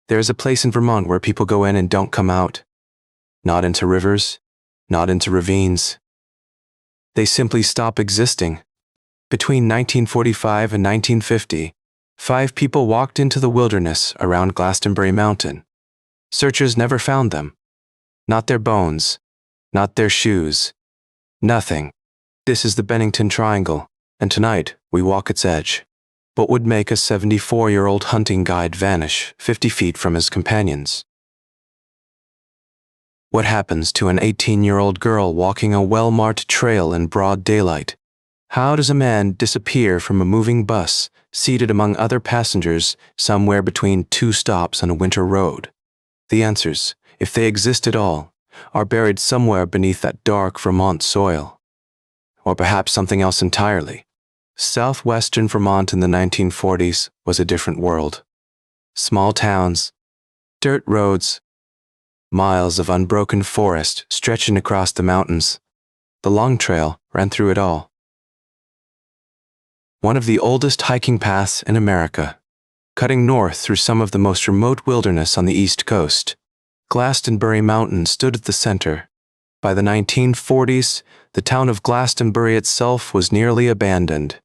There is a place in Vermont where people go in and don't come out. Not into rivers, not into ravines. They simply stop existing. Between 1945 and 1950, 5 people walked into the wilderness around Glastenbury Mountain. Searchers never found them. Not their bones, not their shoes, nothing. This is the Bennington Triangle, and tonight we walk its edge. What would make a 74-year-old hunting guide vanish 50 feet from his companions? What happens to an 18-year-old girl walking a well-marked trail in broad daylight? How does a man disappear from a moving bus seated among other passengers somewhere between 2 stops on a winter road? The answers, if they exist at all, are buried somewhere beneath that dark Vermont soil. Or perhaps something else entirely. Southwestern Vermont in the 1940s was a different world. Small towns, dirt roads, miles of unbroken forest stretching across the mountains. The Long Trail ran through it all. One of the oldest hiking paths in America, cutting north through some of the most remote wilderness on the East Coast. Glastenbury Mountain stood at the center. By the 1940s, the town of Glastenbury itself was nearly abandoned.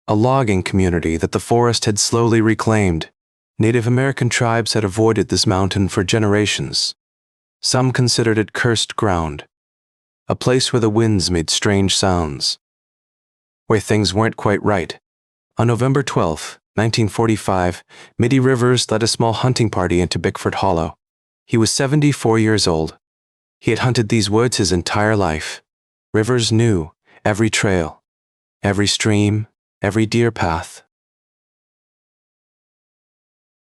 A logging community that the forest had slowly reclaimed. Native American tribes had avoided this mountain for generations. Some considered it cursed ground, a place where the winds made strange sounds, where things weren't quite right. On November 12, 1945, Middie Rivers led a small hunting party into Bickford Hollow. He was 74 years old. He had hunted these woods his entire life. Rivers knew every trail, every stream, every deer path.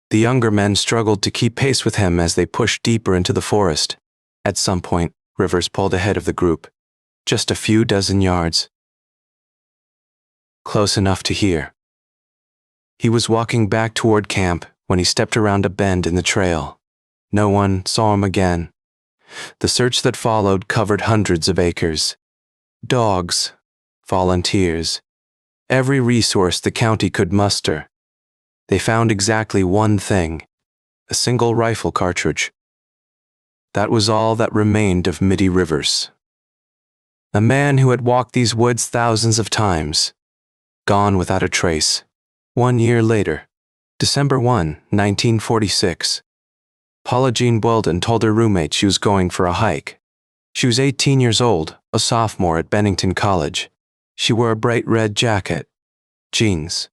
The younger men struggled to keep pace with him as they pushed deeper into the forest. At some point, Rivers pulled ahead of the group, just a few dozen yards. Close enough to hear. He was walking back toward camp when he stepped around a bend in the trail. No one saw him again. The search that followed covered hundreds of acres. Dogs, volunteers, every resource the county could muster. They found exactly one thing, a single rifle cartridge. That was all that remained of Middie Rivers. A man who had walked these woods thousands of times, gone without a trace. 1 year later, December 1, 1946, Paula Jean Welden told her roommate she was going for a hike. She was 18 years old, a sophomore at Bennington College. She wore a bright red jacket, jeans,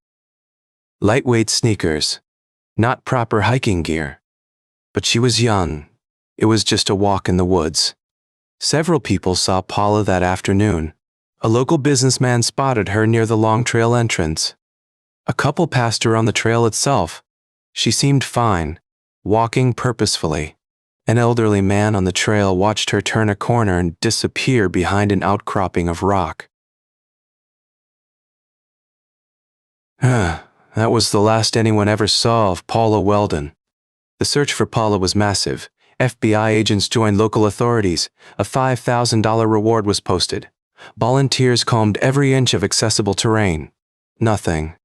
lightweight sneakers, not proper hiking gear. But she was young. It was just a walk in the woods. Several people saw Paula that afternoon. A local businessman spotted her near the Long Trail entrance. A couple passed her on the trail itself. She seemed fine, walking purposefully. An elderly man on the trail watched her turn a corner and disappear behind an outcropping of rock. That was the last anyone ever saw of Paula Welden. The search for Paula was massive. FBI agents joined local authorities. A $5,000 reward was posted. Volunteers combed every inch of accessible terrain. Nothing.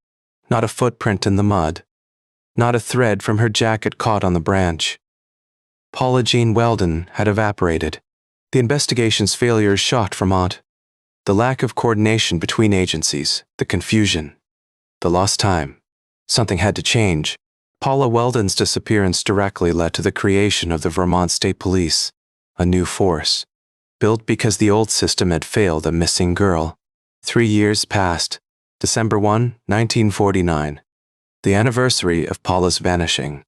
Not a footprint in the mud. Not a thread from her jacket caught on the branch. Paula Jean Welden had evaporated. The investigation's failures shocked Vermont. The lack of coordination between agencies, the confusion, the lost time. Something had to change. Paula Welden's disappearance directly led to the creation of the Vermont State Police, a new force, built because the old system had failed a missing girl. 3 years passed. December 1, 1949, the anniversary of Paula's vanishing.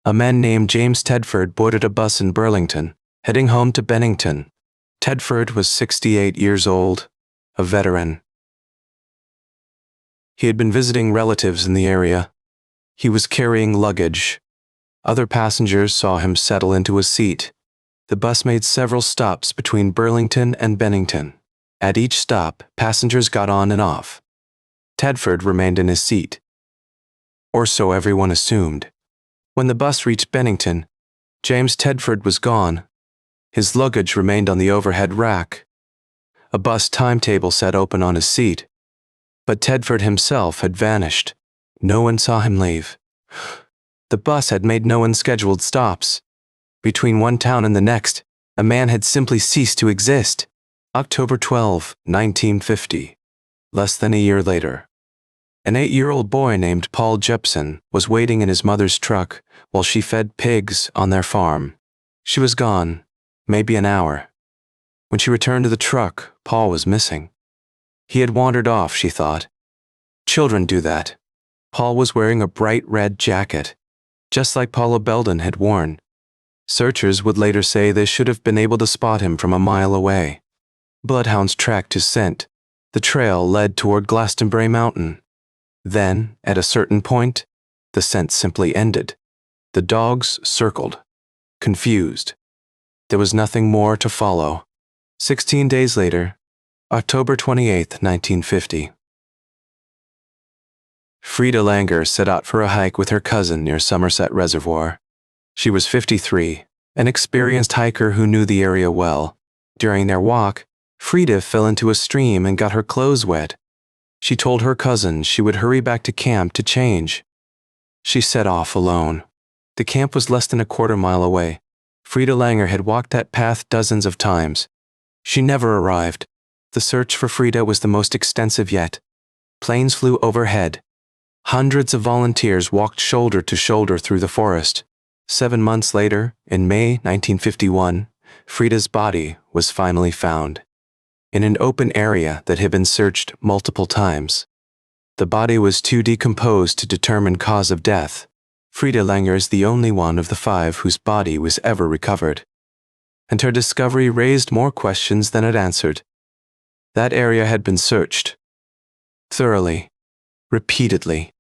A man named James Tedford boarded a bus in Burlington, heading home to Bennington. Tedford was 68 years old, a veteran. He had been visiting relatives in the area. He was carrying luggage. Other passengers saw him settle into a seat. The bus made several stops between Burlington and Bennington. At each stop, passengers got on and off. Tedford remained in his seat. Or so everyone assumed. When the bus reached Bennington, James Tedford was gone. His luggage remained on the overhead rack. A bus timetable sat open on his seat. But Tedford himself had vanished. No one saw him leave. The bus had made no unscheduled stops. Between one town and the next, a man had simply ceased to exist. October 12, 1950. Less than a year later. An 8-year-old boy named Paul Jepson was waiting in his mother's truck while she fed pigs on their farm. She was gone, maybe an hour. When she returned to the truck, Paul was missing. He had wandered off, she thought. Children do that. Paul was wearing a bright red jacket, just like Paula Belden had worn. Searchers would later say they should have been able to spot him from a mile away. Bloodhounds tracked his scent. The trail led toward Glastenbury Mountain. Then, at a certain point, the scent simply ended. The dogs circled, confused. There was nothing more to follow. 16 days later, October 28, 1950. Frieda Langer set out for a hike with her cousin near Somerset Reservoir. She was 53, an experienced hiker who knew the area well. During their walk, Frieda fell into a stream and got her clothes wet. She told her cousin she would hurry back to camp to change. She set off alone. The camp was less than a quarter-mile away. Frieda Langer had walked that path dozens of times. She never arrived. The search for Frieda was the most extensive yet. Planes flew overhead. Hundreds of volunteers walked shoulder to shoulder through the forest. 7 months later, in May 1951, Frieda's body was finally found. In an open area that had been searched multiple times. The body was too decomposed to determine cause of death. Frieda Langer is the only one of the 5 whose body was ever recovered. And her discovery raised more questions than it answered. That area had been searched. Thoroughly. Repeatedly.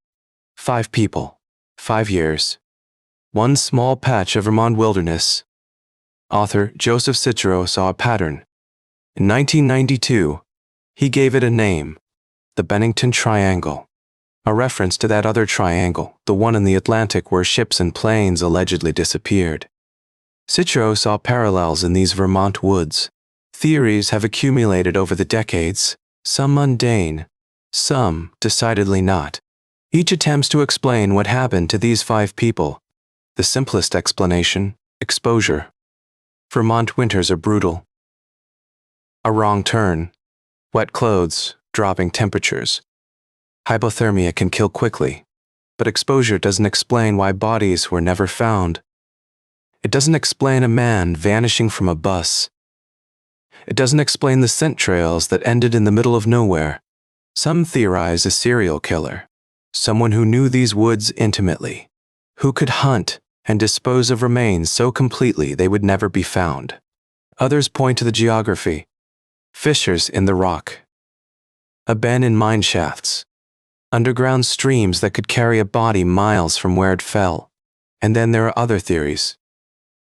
5 people. 5 years. One small patch of Vermont wilderness. Author Joseph Citro saw a pattern. In 1992, he gave it a name, the Bennington Triangle, a reference to that other triangle, the one in the Atlantic where ships and planes allegedly disappeared. Citro saw parallels in these Vermont woods. Theories have accumulated over the decades, some mundane, some decidedly not. Each attempts to explain what happened to these 5 people. The simplest explanation, exposure. Vermont winters are brutal. A wrong turn, wet clothes, dropping temperatures. Hypothermia can kill quickly, but exposure doesn't explain why bodies were never found. It doesn't explain a man vanishing from a bus. It doesn't explain the scent trails that ended in the middle of nowhere. Some theorize a serial killer, someone who knew these woods intimately, who could hunt and dispose of remains so completely they would never be found. Others point to the geography. Fissures in the rock. A bend in mine shafts. Underground streams that could carry a body miles from where it fell. And then there are other theories.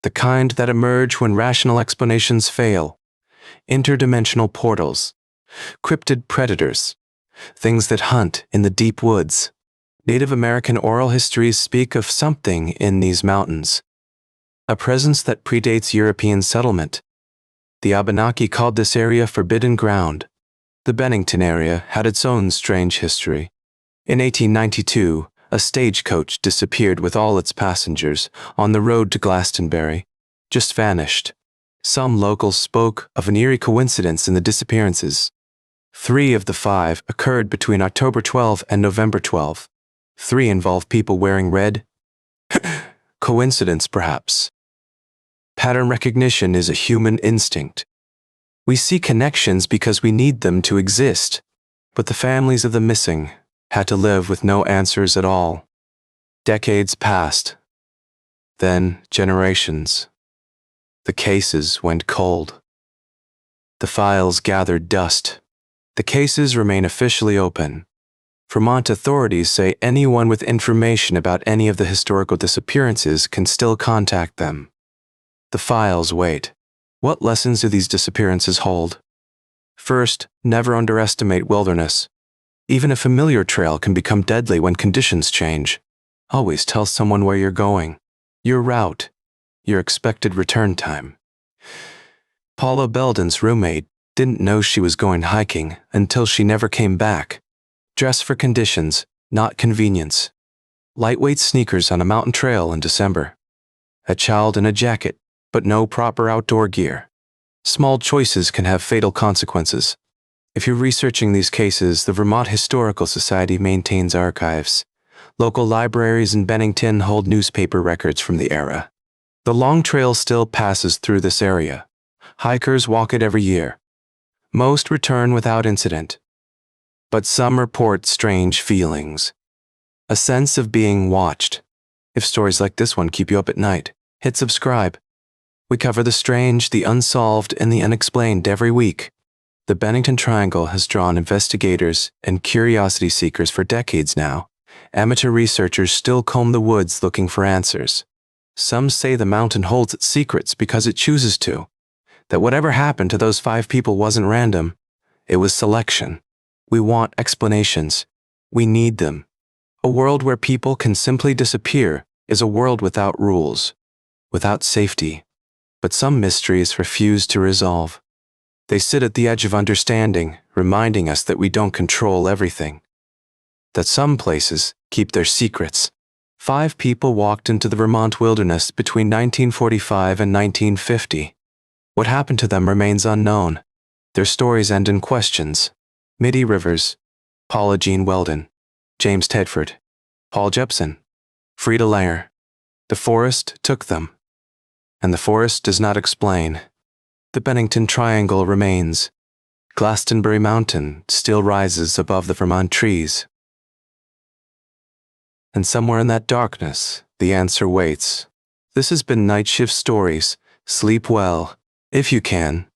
The kind that emerge when rational explanations fail. Interdimensional portals. Cryptid predators. Things that hunt in the deep woods. Native American oral histories speak of something in these mountains. A presence that predates European settlement. The Abenaki called this area forbidden ground. The Bennington area had its own strange history. In 1892, a stagecoach disappeared with all its passengers on the road to Glastenbury, just vanished. Some locals spoke of an eerie coincidence in the disappearances. 3 of the 5 occurred between October 12 and November 12. 3 involved people wearing red. Coincidence, perhaps. Pattern recognition is a human instinct. We see connections because we need them to exist, but the families of the missing had to live with no answers at all. Decades passed. Then generations. The cases went cold. The files gathered dust. The cases remain officially open. Vermont authorities say anyone with information about any of the historical disappearances can still contact them. The files wait. What lessons do these disappearances hold? First, never underestimate wilderness. Even a familiar trail can become deadly when conditions change. Always tell someone where you're going, your route, your expected return time. Paula Belden's roommate didn't know she was going hiking until she never came back. Dress for conditions, not convenience. Lightweight sneakers on a mountain trail in December. A child in a jacket, but no proper outdoor gear. Small choices can have fatal consequences. If you're researching these cases, the Vermont Historical Society maintains archives. Local libraries in Bennington hold newspaper records from the era. The Long Trail still passes through this area. Hikers walk it every year. Most return without incident. But some report strange feelings. A sense of being watched. If stories like this one keep you up at night, hit subscribe. We cover the strange, the unsolved, and the unexplained every week. The Bennington Triangle has drawn investigators and curiosity seekers for decades now. Amateur researchers still comb the woods looking for answers. Some say the mountain holds its secrets because it chooses to. That whatever happened to those 5 people wasn't random. It was selection. We want explanations. We need them. A world where people can simply disappear is a world without rules, without safety. But some mysteries refuse to resolve. They sit at the edge of understanding, reminding us that we don't control everything. That some places keep their secrets. 5 people walked into the Vermont wilderness between 1945 and 1950. What happened to them remains unknown. Their stories end in questions. Middie Rivers, Paula Jean Welden, James Tedford, Paul Jepson, Frieda Langer. The forest took them. And the forest does not explain. The Bennington Triangle remains. Glastenbury Mountain still rises above the Vermont trees. And somewhere in that darkness, the answer waits. This has been Night Shift Stories. Sleep well, if you can.